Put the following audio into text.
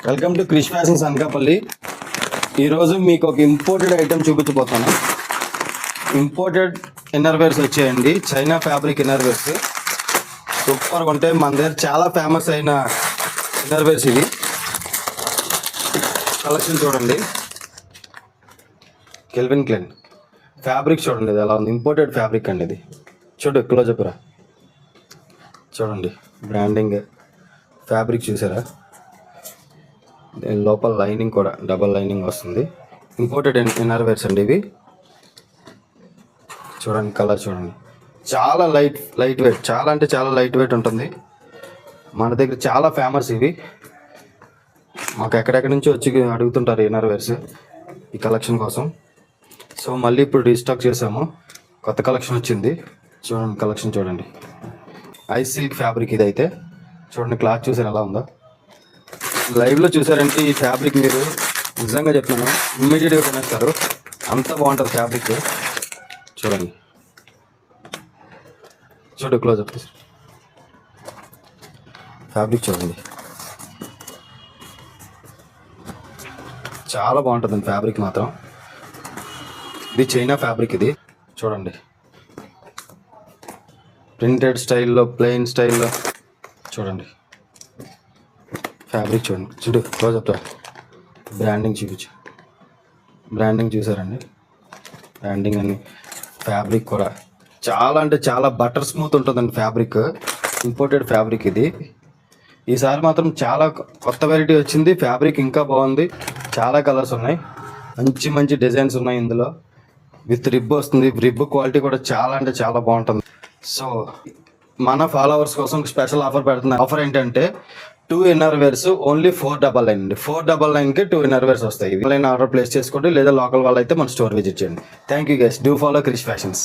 Welcome to Krish fashions Anakapalli. ఈరోజు మీకు ఒక ఇంపోర్టెడ్ ఐటెం చూపించబోతాను. ఇంపోర్టెడ్ ఇన్నర్వేర్స్ వచ్చాయండి, చైనా ఫ్యాబ్రిక్ ఇన్నర్వేర్స్. సూపర్గా ఉంటాయి. మన దగ్గర చాలా ఫేమస్ అయిన ఇన్నర్వేర్స్ ఇవి. కలెక్షన్ చూడండి. కెల్విన్ క్లైన్ ఫ్యాబ్రిక్ చూడండి, ఇది ఎలా ఉంది. ఇంపోర్టెడ్ ఫ్యాబ్రిక్ అండి ఇది. చూడు క్లోజప్ రా, చూడండి బ్రాండింగ్ ఫ్యాబ్రిక్ చూసారా. దీని లోపల లైనింగ్ కూడా డబల్ లైనింగ్ వస్తుంది. ఇంపోర్టెడ్ ఇన్నర్వేర్స్ అండి ఇవి. చూడండి కలర్ చూడండి, చాలా లైట్ వెయిట్, చాలా అంటే చాలా లైట్ వెయిట్ ఉంటుంది. మన దగ్గర చాలా ఫేమస్ ఇవి. మాకు ఎక్కడెక్కడి నుంచి వచ్చి అడుగుతుంటారు ఇన్నర్వేర్స్ ఈ కలెక్షన్ కోసం. సో మళ్ళీ ఇప్పుడు రీస్టాక్ చేసాము, కొత్త కలెక్షన్ వచ్చింది. చూడండి కలెక్షన్ చూడండి. ఐస్ సిల్క్ ఫ్యాబ్రిక్ ఇది అయితే. చూడండి క్లాత్ చూసారు ఎలా ఉందో. లైవ్లో చూసారంటే ఈ ఫ్యాబ్రిక్ మీరు నిజంగా చెప్తున్నాను ఇమ్మీడియట్గా కొనేస్తారు, అంత బాగుంటుంది ఫ్యాబ్రిక్. చూడండి, చూడు క్లోజప్ ఫ్యాబ్రిక్ చూడండి, చాలా బాగుంటుంది ఫ్యాబ్రిక్ మాత్రం. ఇది చైనా ఫ్యాబ్రిక్ ఇది. చూడండి ప్రింటెడ్ స్టైల్లో, ప్లెయిన్ స్టైల్లో చూడండి ఫ్యాబ్రిక్ చూడండి. చూడు క్లోజప్ బ్రాండింగ్ చూపించు. బ్రాండింగ్ చూసారండి, బ్రాండింగ్ అని. ఫ్యాబ్రిక్ కూడా చాలా అంటే చాలా బటర్ స్మూత్ ఉంటుందండి ఫ్యాబ్రిక్. ఇంపోర్టెడ్ ఫ్యాబ్రిక్ ఇది. ఈసారి మాత్రం చాలా కొత్త వెరైటీ వచ్చింది. ఫ్యాబ్రిక్ ఇంకా బాగుంది, చాలా కలర్స్ ఉన్నాయి, మంచి మంచి డిజైన్స్ ఉన్నాయి ఇందులో. విత్ రిబ్ వస్తుంది. రిబ్ క్వాలిటీ కూడా చాలా అంటే చాలా బాగుంటుంది. సో మన ఫాలోవర్స్ కోసం స్పెషల్ ఆఫర్ పెడుతున్నాను. ఆఫర్ ఏంటంటే 2 ఇన్నర్వేర్స్ ఓన్లీ 499 అండి. 499కి 2 ఇన్నర్వేర్స్ వస్తాయి. ఆన్లైన్ ఆర్డర్ ప్లేస్ చేసుకోండి, లేదా లోకల్ వాళ్ళు అయితే మన స్టోర్ విజిట్ చేయండి. Thank you guys. Do follow Krish fashions.